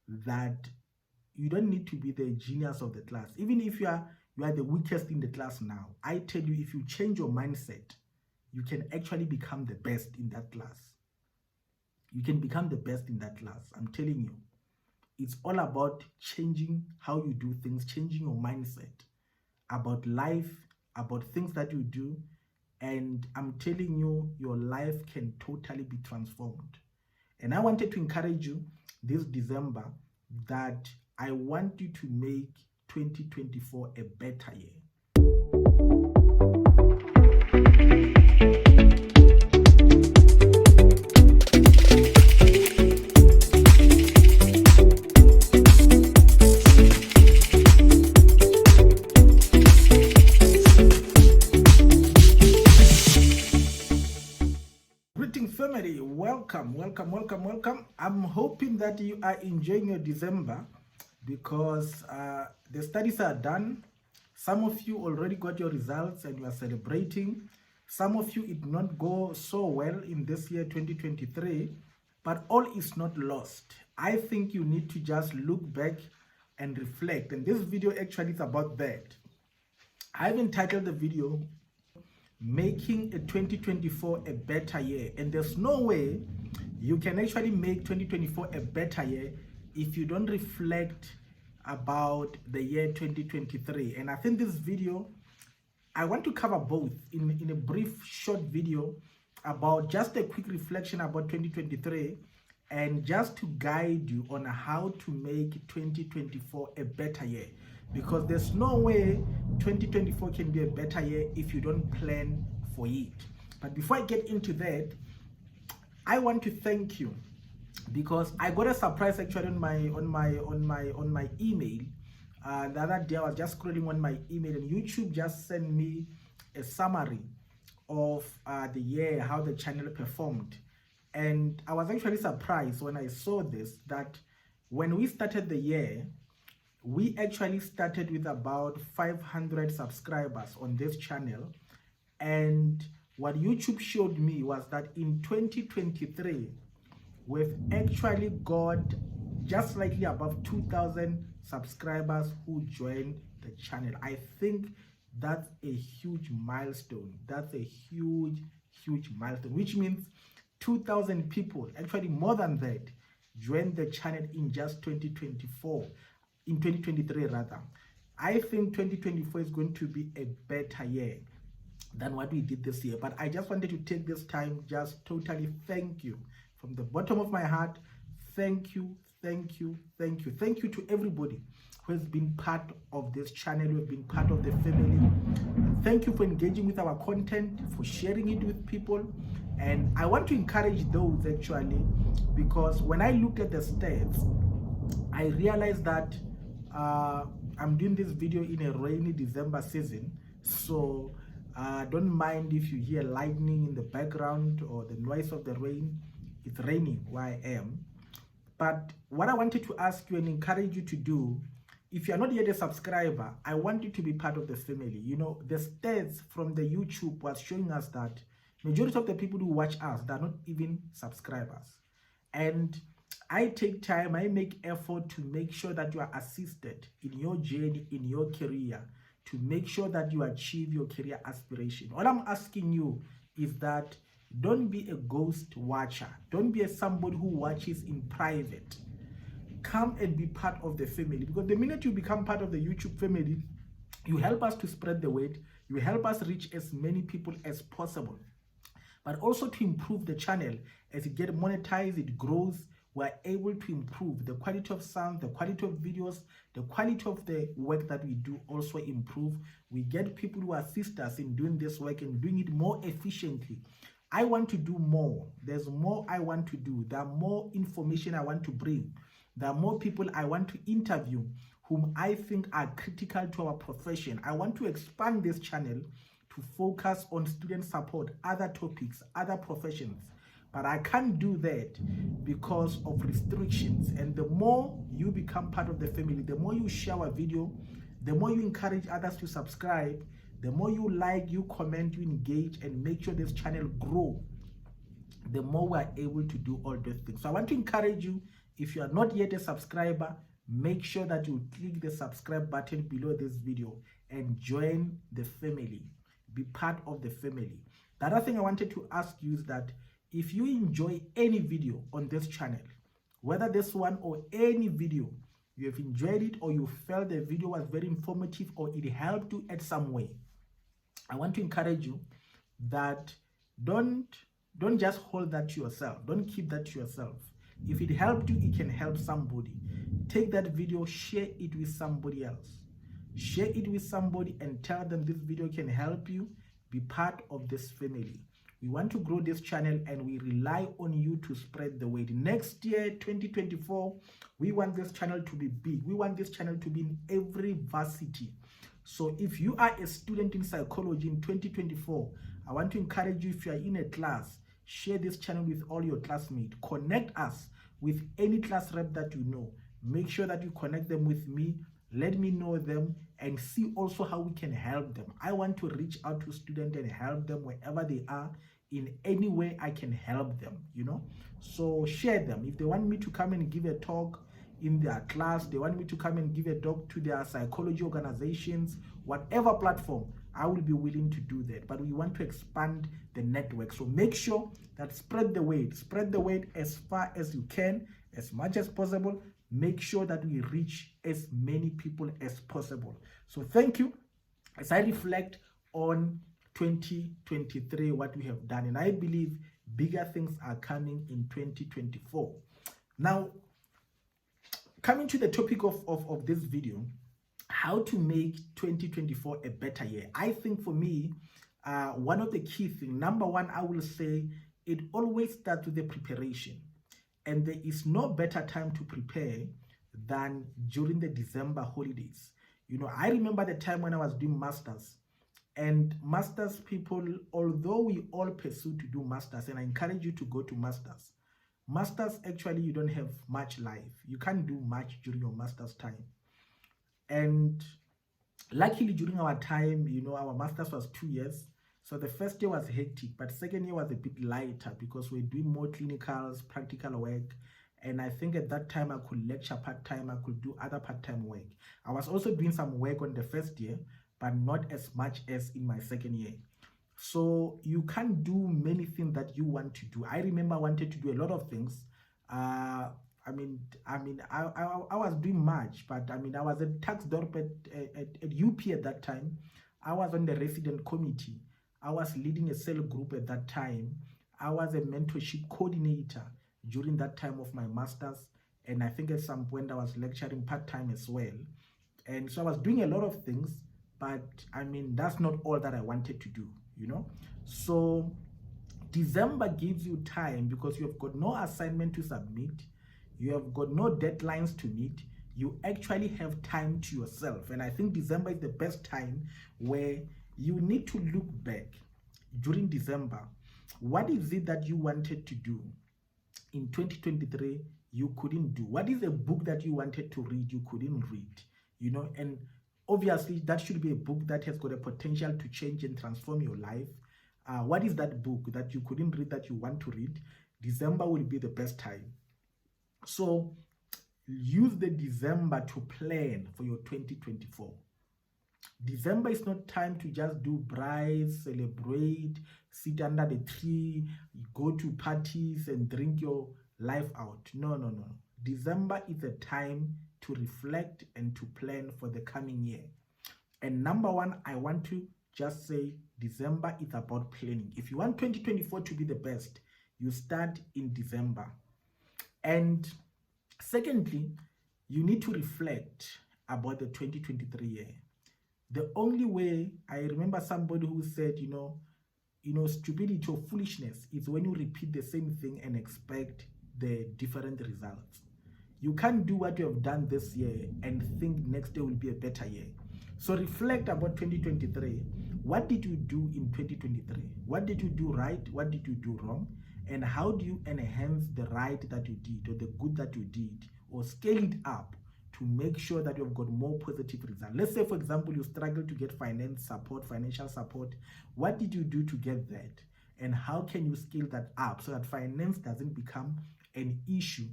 that you don't need to be the genius of the class. Even if you are the weakest in the class now, I tell you, if you change your mindset, you can actually become the best in that class. You can become the best in that class. I'm telling you. It's all about changing how you do things, changing your mindset about life, about things that you do. And I'm telling you, your life can totally be transformed. And I wanted to encourage you this December that I want you to make 2024 a better year. Family, welcome. I'm hoping that you are enjoying your December because the studies are done. Some of you already got your results and you are celebrating. Some of you it did not go so well in this year 2023, but all is not lost. I think you need to just look back and reflect, and this video actually is about that. I've entitled the video Making a 2024 a better year, and there's no way you can actually make 2024 a better year if you don't reflect about the year 2023. And I think this video, I want to cover both in a brief short video about just a quick reflection about 2023 and just to guide you on how to make 2024 a better year, because there's no way 2024 can be a better year if you don't plan for it. But before I get into that, I want to thank you because I got a surprise actually on my email. The other day I was just scrolling on my email and YouTube just sent me a summary of the year, how the channel performed. And I was actually surprised when I saw this, that when we started the year, we actually started with about 500 subscribers on this channel. And what YouTube showed me was that in 2023, we've actually got just slightly above 2,000 subscribers who joined the channel. I think that's a huge milestone. That's a huge milestone, which means 2,000 people, actually more than that, joined the channel in just 2024. In 2023 rather. I think 2024 is going to be a better year than what we did this year. But I just wanted to take this time just totally thank you from the bottom of my heart. Thank you to everybody who has been part of this channel, who has been part of the family. Thank you for engaging with our content, for sharing it with people. And I want to encourage those actually, because when I look at the stats, I realized that I'm doing this video in a rainy December season, so don't mind if you hear lightning in the background or the noise of the rain. It's raining where I am. But what I wanted to ask you and encourage you to do, if you're not yet a subscriber, I want you to be part of the family. You know, the stats from the YouTube was showing us that majority of the people who watch us, they're not even subscribers. And I take time, I make effort to make sure that you are assisted in your journey, in your career, to make sure that you achieve your career aspiration. All I'm asking you is that don't be a ghost watcher. Don't be somebody who watches in private. Come and be part of the family, because the minute you become part of the YouTube family, you help us to spread the word. You help us reach as many people as possible, but also to improve the channel. As it gets monetized, it grows. We're able to improve the quality of sound, the quality of videos, the quality of the work that we do also improve. We get people who assist us in doing this work and doing it more efficiently. I want to do more. There's more I want to do. There are more information I want to bring. There are more people I want to interview whom I think are critical to our profession. I want to expand this channel to focus on student support, other topics, other professions. But I can't do that because of restrictions. And the more you become part of the family, the more you share our video, the more you encourage others to subscribe, the more you like, you comment, you engage, and make sure this channel grow, the more we're able to do all those things. So I want to encourage you, If you are not yet a subscriber, make sure that you click the subscribe button below this video and join the family. Be part of the family. The other thing I wanted to ask you is that if you enjoy any video on this channel, whether this one or any video, you have enjoyed it or you felt the video was very informative or it helped you at some way, I want to encourage you that don't just hold that to yourself. Don't keep that to yourself. If it helped you, it can help somebody. Take that video, share it with somebody else. Share it with somebody and tell them this video can help you. Be part of this family. We want to grow this channel and we rely on you to spread the word. Next year, 2024, we want this channel to be big. We want this channel to be in every varsity. So if you are a student in psychology in 2024, I want to encourage you, if you are in a class, share this channel with all your classmates. Connect us with any class rep that you know. Make sure that you connect them with me. Let me know them and see also how we can help them. I want to reach out to students and help them wherever they are. In any way I can help them, So share them. If they want me to come and give a talk in their class, they want me to come and give a talk to their psychology organizations, whatever platform, I will be willing to do that. But we want to expand the network. So make sure that spread the word as far as you can, as much as possible. Make sure that we reach as many people as possible. So thank you. As I reflect on 2023, what we have done, and I believe bigger things are coming in 2024. Now, coming to the topic of this video, how to make 2024 a better year. I think for me, one of the key things, number one, I will say it always starts with the preparation. And there is no better time to prepare than during the December holidays. I remember the time when I was doing masters. And masters people, although we all pursue to do masters, and I encourage you to go to masters. Masters, actually, you don't have much life. You can't do much during your master's time. And luckily, during our time, our master's was 2 years. So the first year was hectic, but second year was a bit lighter because we're doing more clinicals, practical work. And I think at that time I could lecture part-time, I could do other part-time work. I was also doing some work on the first year, but not as much as in my second year. So you can't do many things that you want to do. I remember I wanted to do a lot of things. I was doing much, but I was a tax dorp at UP at that time. I was on the resident committee. I was leading a cell group at that time. I was a mentorship coordinator during that time of my master's. And I think at some point I was lecturing part-time as well. And so I was doing a lot of things, but that's not all that I wanted to do, So December gives you time because you have got no assignment to submit. You have got no deadlines to meet. You actually have time to yourself. And I think December is the best time where you need to look back during December. What is it that you wanted to do in 2023 you couldn't do? What is a book that you wanted to read you couldn't read? And obviously that should be a book that has got a potential to change and transform your life. What is that book that you couldn't read that you want to read? December will be the best time. So use the December to plan for your 2024. December is not time to just do brides, celebrate, sit under the tree, go to parties and drink your life out. No. December is a time to reflect and to plan for the coming year. And number one, I want to just say December is about planning. If you want 2024 to be the best, you start in December. And secondly, you need to reflect about the 2023 year. The only way, I remember somebody who said, stupidity or foolishness is when you repeat the same thing and expect the different results. You can't do what you have done this year and think next year will be a better year. So reflect about 2023. What did you do in 2023? What did you do right? What did you do wrong? And how do you enhance the right that you did or the good that you did or scale it up to make sure that you've got more positive results? Let's say, for example, you struggle to get financial support. What did you do to get that? And how can you scale that up so that finance doesn't become an issue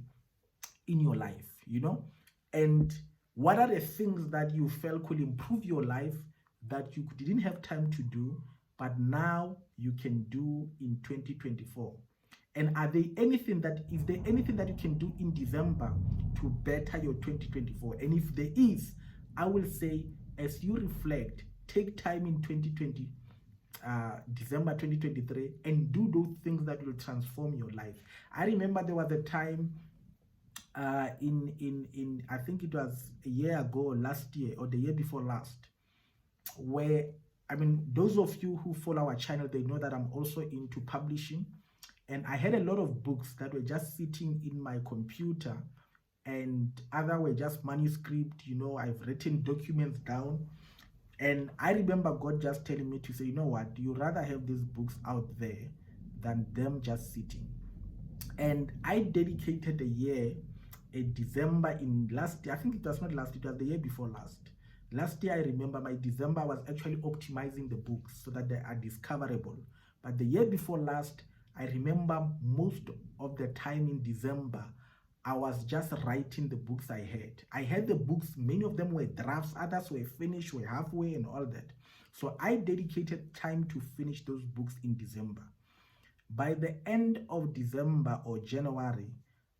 in your life, and what are the things that you felt could improve your life that you didn't have time to do, but now you can do in 2024? And is there anything that you can do in December to better your 2024? And if there is, I will say, as you reflect, take time in December 2023 and do those things that will transform your life. I remember there was a time in I think it was a year ago, last year or the year before last, where, those of you who follow our channel, they know that I'm also into publishing, and I had a lot of books that were just sitting in my computer, and other were just manuscript. I've written documents down, and I remember God just telling me to say, you know what, you rather have these books out there than them just sitting. And I dedicated a year, a December in last year. I think it was not last, it was the year before last. Last year, I remember my December was actually optimizing the books so that they are discoverable. But the year before last, I remember most of the time in December, I was just writing the books I had. I had the books, many of them were drafts, others were finished, were halfway and all that. So I dedicated time to finish those books in December. By the end of December or January,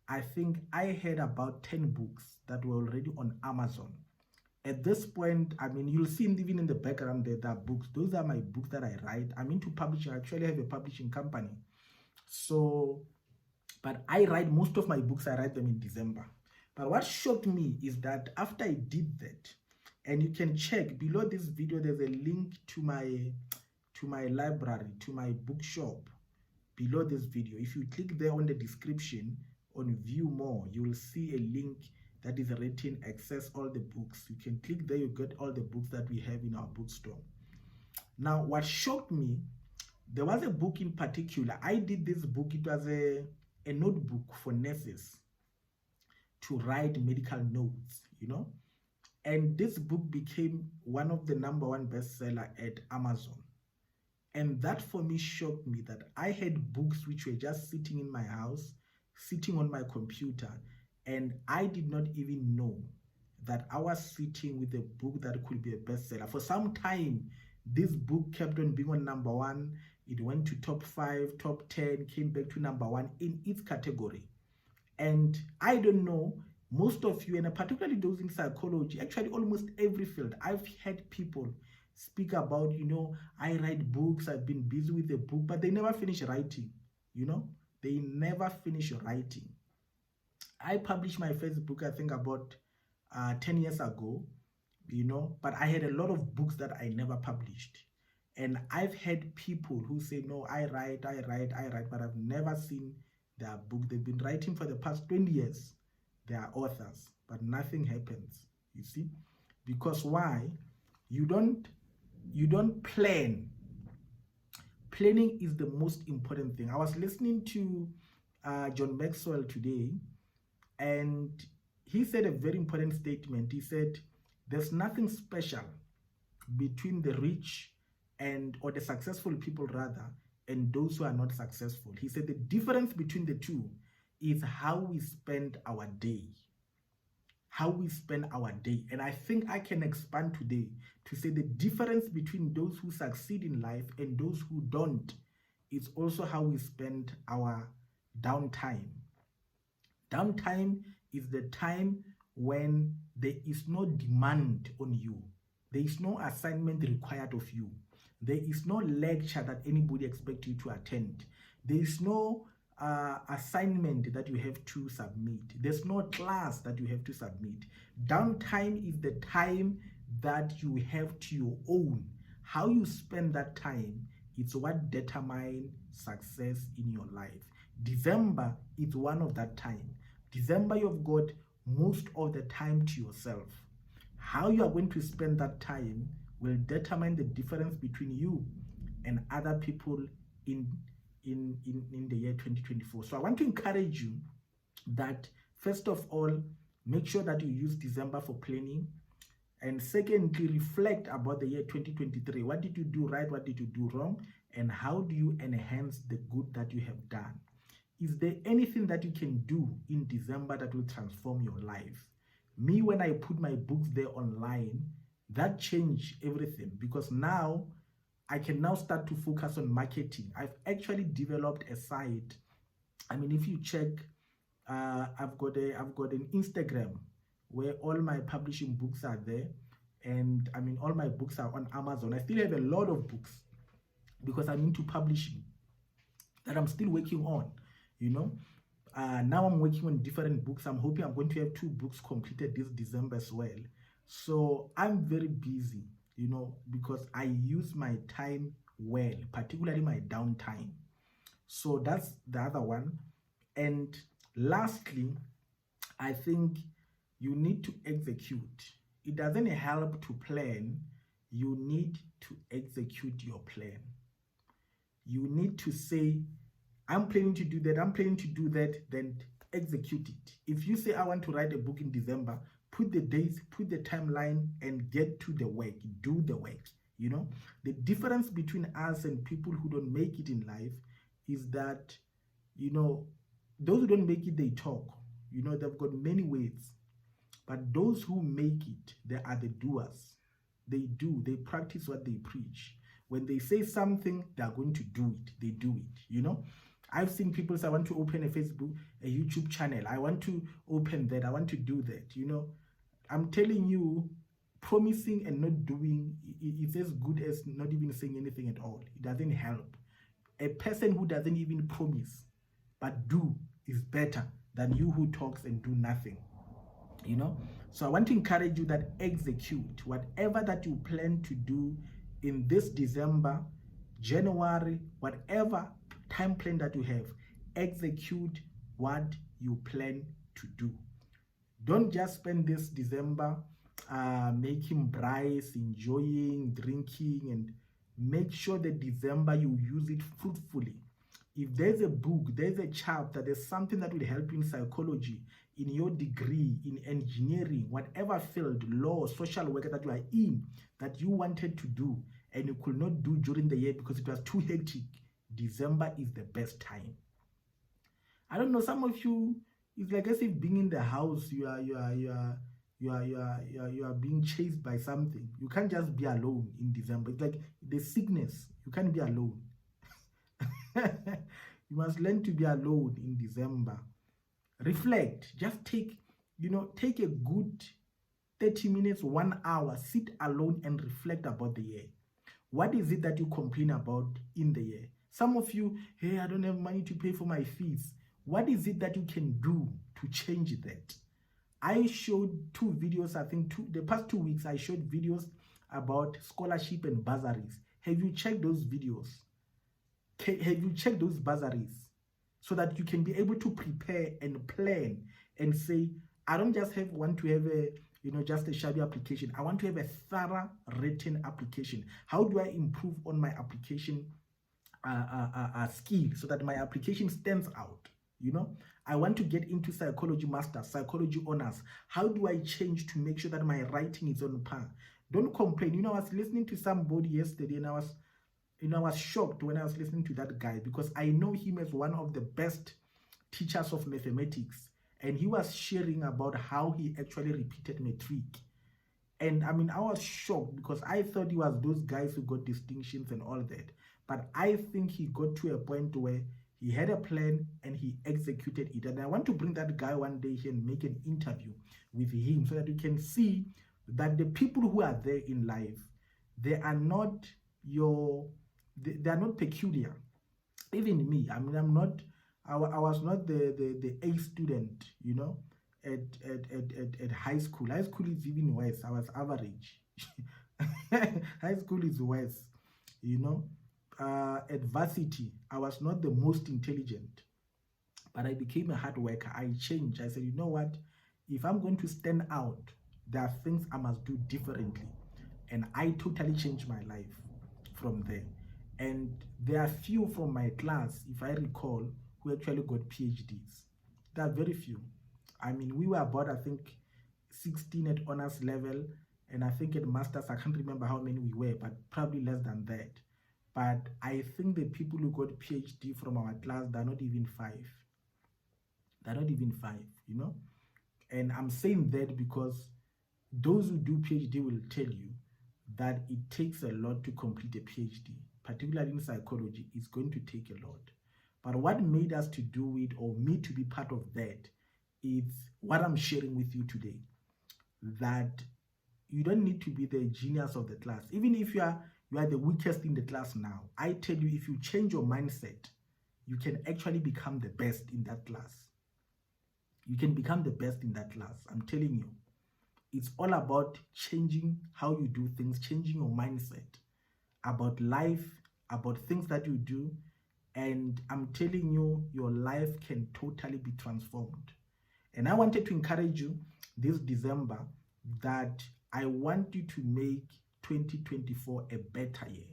I think I had about 10 books that were already on Amazon. At this point, you'll see even in the background there are books. Those are my books that I write. I'm into publishing. I actually have a publishing company. So, but I write most of my books, I write them in December. But what shocked me is that after I did that, and you can check below this video, there's a link to my library, to my bookshop below this video. If you click there on the description, on view more, you will see a link that is written access all the books. You can click there, you get all the books that we have in our bookstore. Now, what shocked me, there was a book in particular. I did this book. It was a notebook for nurses to write medical notes, and this book became one of the #1 bestseller at Amazon. And that for me shocked me, that I had books which were just sitting in my house, sitting on my computer, and I did not even know that I was sitting with a book that could be a bestseller. For some time, this book kept on being on #1. It went to top 5, top 10, came back to #1 in its category. And I don't know, most of you, and particularly those in psychology, actually almost every field, I've had people speak about, I write books, I've been busy with the book, but they never finish writing, they never finish writing. I published my first book, I think about 10 years ago, but I had a lot of books that I never published. And I've had people who say, no, I write, but I've never seen their book. They've been writing for the past 20 years. They are authors, but nothing happens, you see? Because why? You don't plan. Planning is the most important thing. I was listening to John Maxwell today, and he said a very important statement. He said, there's nothing special between the rich or the successful people rather, and those who are not successful. He said the difference between the two is how we spend our day. How we spend our day. And I think I can expand today to say the difference between those who succeed in life and those who don't is also how we spend our downtime. Downtime is the time when there is no demand on you. There is no assignment required of you. There is no lecture that anybody expects you to attend. There is no assignment that you have to submit. There's no class that you have to submit. Downtime is the time that you have to your own. How you spend that time, it's what determines success in your life. December is one of that time. December, you've got most of the time to yourself. How you are going to spend that time will determine the difference between you and other people in the year 2024. So I want to encourage you that, first of all, make sure that you use December for planning. And secondly, reflect about the year 2023. What did you do right? What did you do wrong? And how do you enhance the good that you have done? is there anything that you can do in December that will transform your life? Me, when I put my books there online, that changed everything, because now I can now start to focus on marketing. I've actually developed a site. I mean, if you check, I've got an Instagram where all my publishing books are there, and I mean, all my books are on Amazon. I still have a lot of books because I'm into publishing that I'm still working on, you know. Now I'm working on different books. I'm hoping I'm going to have 2 books completed this December as well. So I'm very busy, you know, because I use my time well, particularly my downtime. So that's the other one. And lastly, I think you need to execute. It doesn't help to plan. You need to execute your plan. You need to say, I'm planning to do that, I'm planning to do that, then execute it. If you say, I want to write a book in December, put the dates, put the timeline, and get to the work. Do the work. You know, the difference between us and people who don't make it in life is that, you know, those who don't make it, they talk. You know, they've got many ways. But those who make it, they are the doers. They do, they practice what they preach. When they say something, they are going to do it. They do it, you know. I've seen people say, I want to open a Facebook, a YouTube channel. I want to open that. I want to do that, you know. I'm telling you, promising and not doing is as good as not even saying anything at all. It doesn't help. A person who doesn't even promise but do is better than you who talks and do nothing, you know. So I want to encourage you that execute whatever that you plan to do in this December, January, whatever time plan that you have. Execute what you plan to do. Don't just spend this December making braais, enjoying, drinking, and make sure that December you use it fruitfully. If there's a book, there's a chapter, there's something that will help you in psychology, in your degree, in engineering, whatever field, law, social work that you are in, that you wanted to do and you could not do during the year because it was too hectic, December is the best time. I don't know, some of you, it's like as if being in the house, you are being chased by something. You can't just be alone in December. It's like the sickness. You can't be alone. You must learn to be alone in December. Reflect. Just take a good 30 minutes, 1 hour, sit alone and reflect about the year. What is it that you complain about in the year? Some of you, hey, I don't have money to pay for my fees. What is it that you can do to change that? I showed 2 videos, I think the past 2 weeks, I showed videos about scholarship and bursaries. Have you checked those videos? Have you checked those bursaries? So that you can be able to prepare and plan and say, I don't just want to have just a shabby application. I want to have a thorough written application. How do I improve on my application skill so that my application stands out? You know, I want to get into psychology masters, psychology honors. How do I change to make sure that my writing is on par? Don't complain. You know, I was listening to somebody yesterday and I was shocked when I was listening to that guy, because I know him as one of the best teachers of mathematics. And he was sharing about how he actually repeated matric. And I mean, I was shocked because I thought he was those guys who got distinctions and all that. But I think he got to a point where he had a plan and he executed it. And I want to bring that guy one day here and make an interview with him so that you can see that the people who are there in life, they are not they are not peculiar. Even me, I mean, I was not the A student, you know, at high school. High school is even worse. I was average. High school is worse, you know. At varsity, I was not the most intelligent, but I became a hard worker. I changed. I said, you know what? If I'm going to stand out, there are things I must do differently. And I totally changed my life from there. And there are few from my class, if I recall, who actually got PhDs. There are very few. I mean, we were about, I think, 16 at honors level, and I think at masters, I can't remember how many we were, but probably less than that. But I think the people who got PhD from our class, they're not even 5. They're not even 5, you know. And I'm saying that because those who do PhD will tell you that it takes a lot to complete a PhD, particularly in psychology. It's going to take a lot. But what made us to do it, or me to be part of that, is what I'm sharing with you today. That you don't need to be the genius of the class. Even if you are the weakest in the class now, I tell you, if you change your mindset, you can actually become the best in that class. You can become the best in that class. I'm telling you. It's all about changing how you do things, changing your mindset about life, about things that you do. And I'm telling you, your life can totally be transformed. And I wanted to encourage you this December that I want you to make 2024 a better year.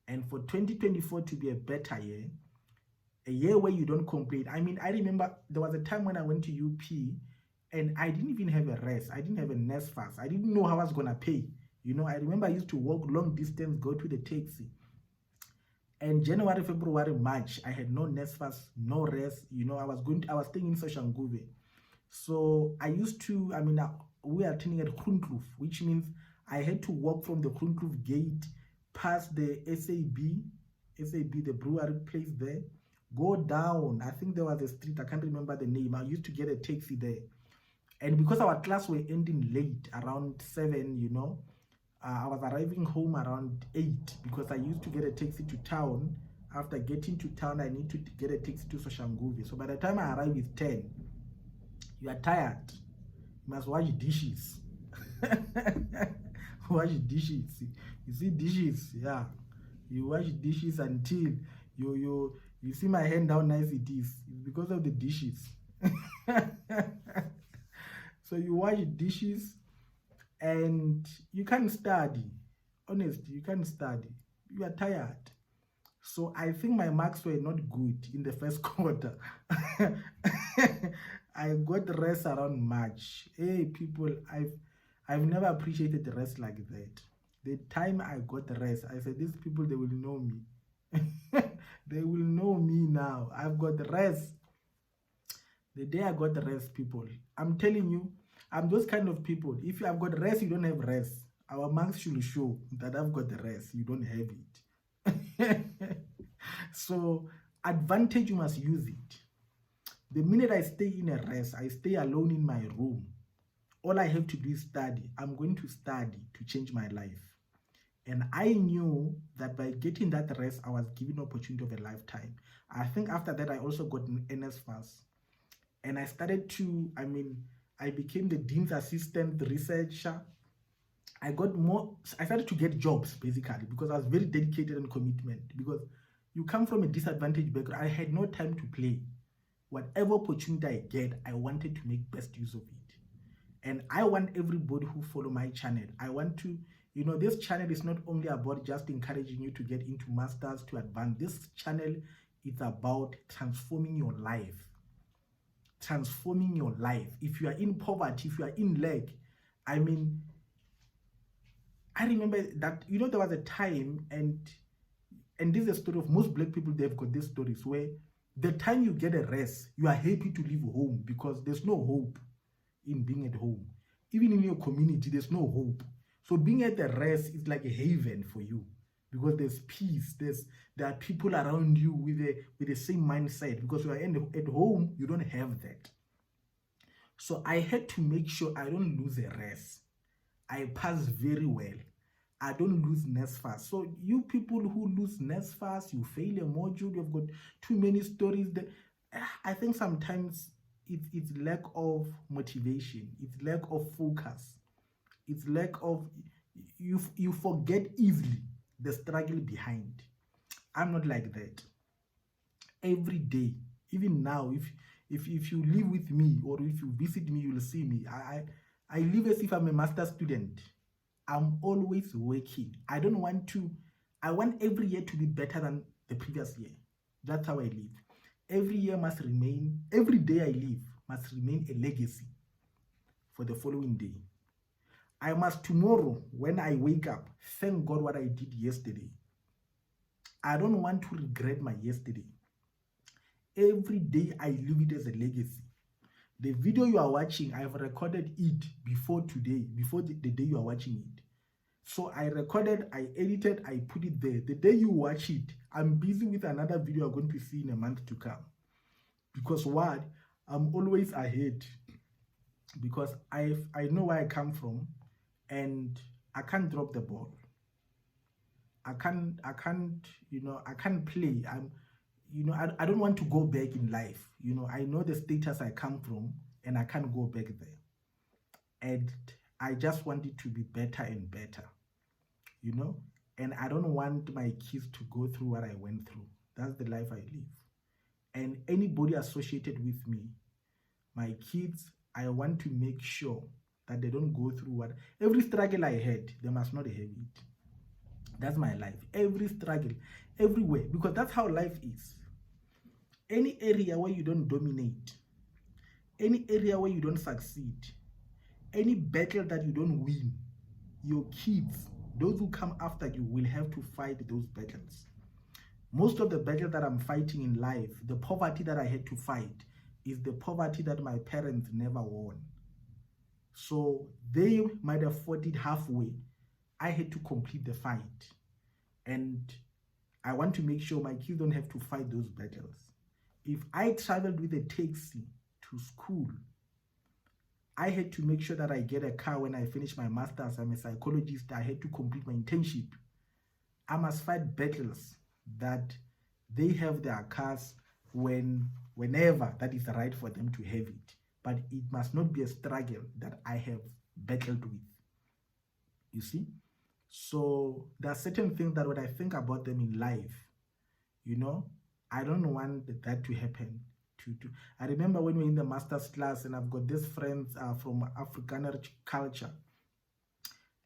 And for 2024 to be a better year, a year where you don't complain. I mean, I remember there was a time when I went to UP and I didn't even have a rest. I didn't have a NSFAS. I didn't know how I was going to pay. You know, I remember I used to walk long distance, go to the taxi. And January, February, March, I had no NSFAS, no rest. You know, I was staying in Soshanguve. So I used to, we are attending at Groenkloof, which means I had to walk from the Groenkloof gate, past the SAB, the brewery place there, go down. I think there was a street, I can't remember the name. I used to get a taxi there. And because our class were ending late, around 7, you know, I was arriving home around 8 because I used to get a taxi to town. After getting to town, I need to get a taxi to Soshanguve. So by the time I arrive, it's 10. You are tired. You must wash dishes. Wash dishes. You see dishes, yeah. You wash dishes until you see my hand how nice it is. It's because of the dishes. So you wash dishes and you can't study. Honestly, you can't study. You are tired. So I think my marks were not good in the first quarter. I got rest around March. Hey people, I've never appreciated the rest like that. The time I got the rest, I said, these people, they will know me. They will know me now. I've got the rest. The day I got the rest, people, I'm telling you, I'm those kind of people. If you have got rest, you don't have rest. Our marks should show that I've got the rest. You don't have it. So, advantage, you must use it. The minute I stay in a rest, I stay alone in my room. All I have to do is study. I'm going to study to change my life. And I knew that by getting that rest, I was given an opportunity of a lifetime. I think after that, I also got an NSFAS. And I started to, I became the dean's assistant, the researcher. I started to get jobs, basically, because I was very dedicated and commitment. Because you come from a disadvantaged background. I had no time to play. Whatever opportunity I get, I wanted to make best use of it. And I want everybody who follow my channel, I want to, this channel is not only about just encouraging you to get into masters, to advance. This channel is about transforming your life. Transforming your life. If you are in poverty, if you are in lack, I remember that, there was a time, and this is a story of most black people. They've got these stories where the time you get a rest, you are happy to leave home because there's no hope in being at home. Even in your community, there's no hope. So being at the rest is like a haven for you because there's peace. There are people around you with the same mindset, because you are at home, you don't have that. So I had to make sure I don't lose a rest. I pass very well. I don't lose NSFAS. So you people who lose NSFAS, you fail a module, you've got too many stories. I think sometimes it's lack of motivation. It's lack of focus. It's lack of, you forget easily the struggle behind. I'm not like that. Every day, even now, if you live with me or if you visit me, you'll see me. I live as if I'm a master student. I'm always working. I want every year to be better than the previous year. That's how I live. Every year must remain, every day I live must remain a legacy for the following day. I must tomorrow, when I wake up, thank God what I did yesterday. I don't want to regret my yesterday. Every day I live it as a legacy. The video you are watching, I've recorded it before today, before the day you are watching it. So I recorded, I edited, I put it there. The day you watch it, I'm busy with another video you're going to see in a month to come. Because what? I'm always ahead. Because I know where I come from, and I can't drop the ball. I can't play. I don't want to go back in life. I know the status I come from, and I can't go back there. And I just want it to be better and better, and I don't want my kids to go through what I went through. That's the life I live. And anybody associated with me, my kids, I want to make sure that they don't go through every struggle I had, they must not have it. That's my life. Every struggle, everywhere, because that's how life is. Any area where you don't dominate, any area where you don't succeed, any battle that you don't win, your kids, those who come after you, will have to fight those battles. Most of the battles that I'm fighting in life, the poverty that I had to fight, is the poverty that my parents never won. So they might have fought it halfway. I had to complete the fight. And I want to make sure my kids don't have to fight those battles. If I traveled with a taxi to school, I had to make sure that I get a car when I finish my master's. I'm a psychologist. I had to complete my internship. I must fight battles that they have their cars whenever that is right for them to have it. But it must not be a struggle that I have battled with. You see? So there are certain things that when I think about them in life, I don't want that to happen. I remember when we were in the master's class, and I've got these friends from Afrikaner culture,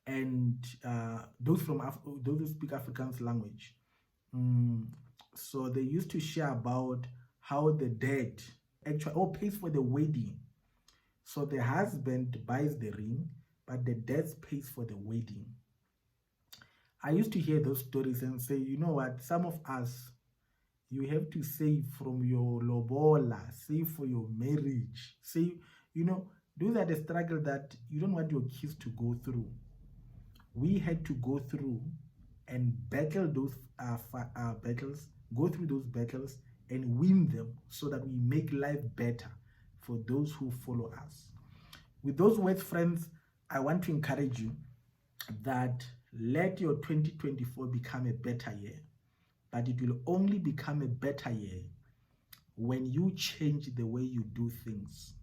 and those who speak Afrikaans language. So they used to share about how the dad actually pays for the wedding. So the husband buys the ring, but the dad pays for the wedding. I used to hear those stories and say, you know what, some of us, you have to save from your lobola, save for your marriage, save, those are the struggle that you don't want your kids to go through. We had to go through and battle those battles, go through those battles and win them, so that we make life better for those who follow us. With those words, friends, I want to encourage you that let your 2024 become a better year. But it will only become a better year when you change the way you do things.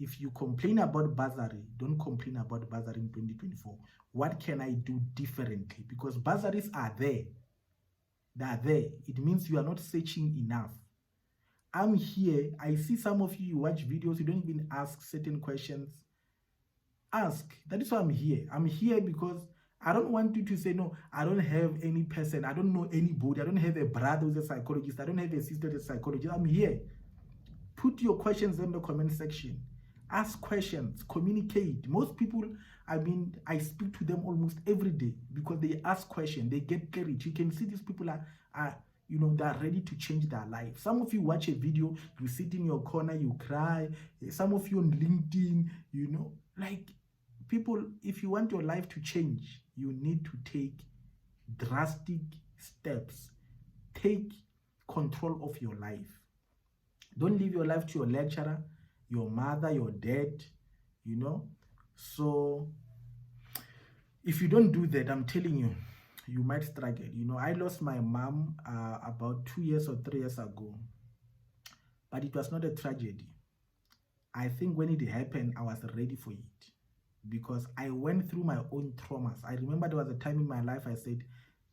If you complain about bursary, don't complain about bursary in 2024. What can I do differently? Because bursaries are there. They are there. It means you are not searching enough. I'm here. I see some of you watch videos, you don't even ask certain questions. Ask. That is why I'm here. I'm here because I don't want you to say, no, I don't have any person. I don't know anybody. I don't have a brother who's a psychologist. I don't have a sister who's a psychologist. I'm here. Put your questions in the comment section. Ask questions. Communicate. Most people, I speak to them almost every day because they ask questions. They get clarity. You can see these people are they're ready to change their life. Some of you watch a video, you sit in your corner, you cry. Some of you on LinkedIn, people, if you want your life to change, you need to take drastic steps. Take control of your life. Don't leave your life to your lecturer, your mother, your dad, So if you don't do that, I'm telling you, you might struggle. I lost my mom about 2 years or 3 years ago, but it was not a tragedy. I think when it happened, I was ready for it, because I went through my own traumas. I remember there was a time in my life I said,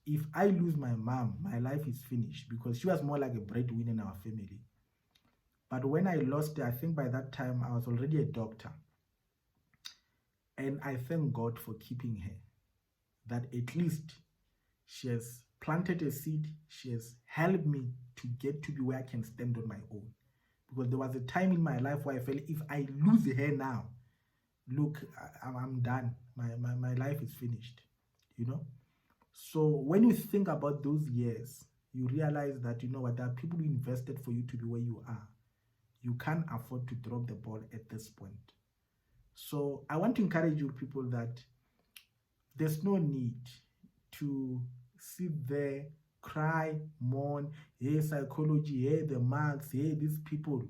if I lose my mom, my life is finished, because she was more like a breadwinner in our family. But when I lost her, I think by that time I was already a doctor. And I thank God for keeping her, that at least she has planted a seed. She has helped me to get to be where I can stand on my own. Because there was a time in my life where I felt, if I lose her now, look, I'm done. My life is finished, So when you think about those years, you realize that, there are people who invested for you to be where you are. You can't afford to drop the ball at this point. So I want to encourage you people that there's no need to sit there, cry, mourn, hey, psychology, hey, the marks, hey, these people.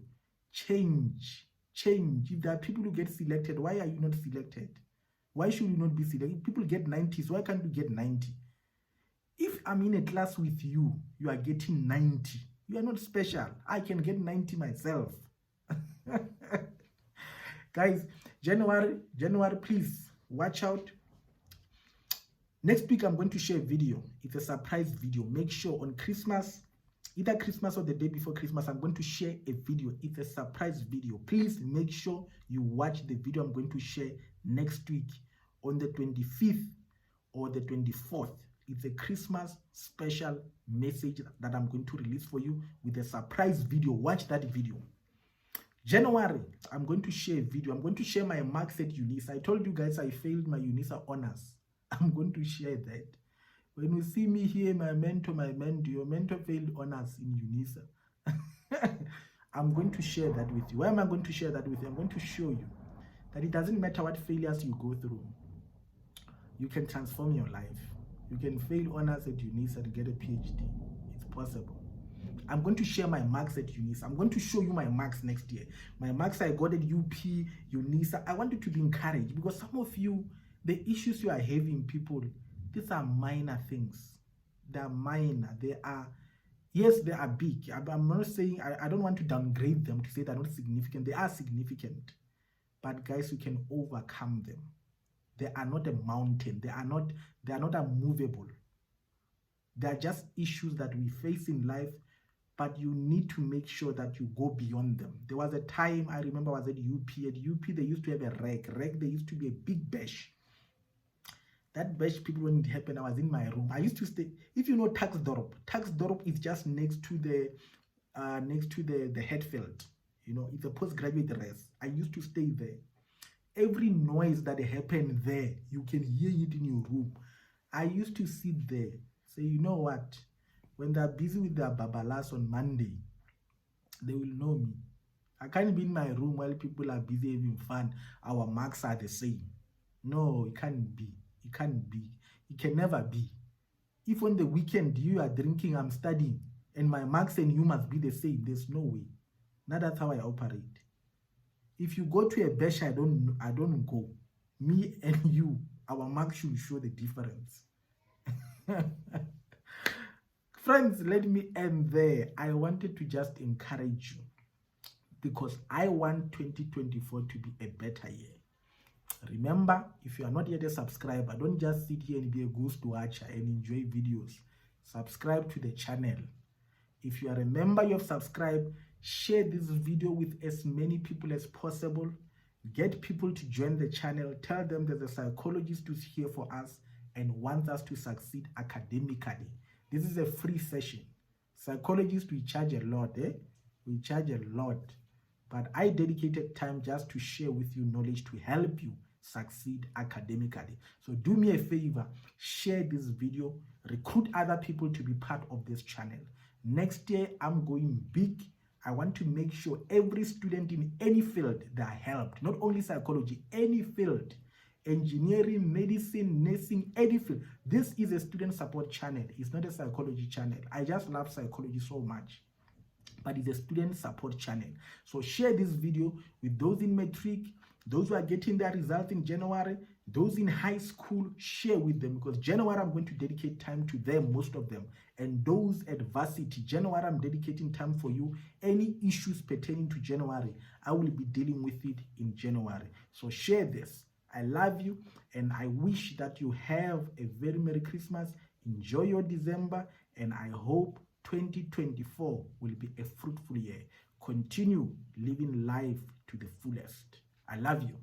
Change. If there are people who get selected, why are you not selected? Why should you not be selected? If people get 90s, why can't you get 90? If I'm in a class with you, you are getting 90. You are not special. I can get 90 myself. Guys, January, please watch out. Next week, I'm going to share a video. It's a surprise video. Make sure on Christmas, either Christmas or the day before Christmas, I'm going to share a video. It's a surprise video. Please make sure you watch the video I'm going to share next week on the 25th or the 24th. It's a Christmas special message that I'm going to release for you with a surprise video. Watch that video. January, I'm going to share a video. I'm going to share my marks at UNISA. I told you guys I failed my UNISA honors. I'm going to share that. When you see me here, my mentor, your mentor failed honors in UNISA. I'm going to share that with you. Why am I going to share that with you? I'm going to show you that it doesn't matter what failures you go through. You can transform your life. You can fail honors at UNISA and get a PhD. It's possible. I'm going to share my marks at UNISA. I'm going to show you my marks next year. My marks I got at UP, UNISA. I want you to be encouraged because some of you, the issues you are having, people, these are minor things. They are minor. They are, yes, they are big. I'm not saying, I don't want to downgrade them to say they're not significant. They are significant. But guys, you can overcome them. They are not a mountain. They are not unmovable. They are just issues that we face in life, but you need to make sure that you go beyond them. There was a time, I remember I was at UP. At UP, they used to have a rec. There used to be a big bash. That bash, people, when it happened, I was in my room. I used to stay, if you know Taxdorp is just next to the Hatfield. You know, it's a postgraduate res. I used to stay there. Every noise that happened there, you can hear it in your room. I used to sit there, say, you know what? When they're busy with their babalas on Monday, they will know me. I can't be in my room while people are busy having fun. Our marks are the same. No, it can't be. It can't be. It can never be. If on the weekend you are drinking, I'm studying, and my marks and you must be the same, there's no way. Now that's how I operate. If you go to a bash, I don't go. Me and you, our marks should show the difference. Friends, let me end there. I wanted to just encourage you because I want 2024 to be a better year. Remember, if you are not yet a subscriber, don't just sit here and be a ghost watcher and enjoy videos. Subscribe to the channel. If you are a member, you have subscribed, share this video with as many people as possible. Get people to join the channel. Tell them there's a psychologist who's here for us and wants us to succeed academically. This is a free session. Psychologists, we charge a lot. We charge a lot. But I dedicated time just to share with you knowledge to help you succeed academically. So do me a favor, share this video, recruit other people to be part of this channel. Next year, I'm going big. I want to make sure every student in any field, they are helped. Not only psychology, any field. Engineering, medicine, nursing, any field. This is a student support channel. It's not a psychology channel. I just love psychology so much. But it's a student support channel. So share this video with those in matric, those who are getting their results in January, those in high school, share with them because January I'm going to dedicate time to them, most of them. And those at varsity, January I'm dedicating time for you. Any issues pertaining to January, I will be dealing with it in January. So share this. I love you and I wish that you have a very Merry Christmas. Enjoy your December and I hope 2024 will be a fruitful year. Continue living life to the fullest. I love you.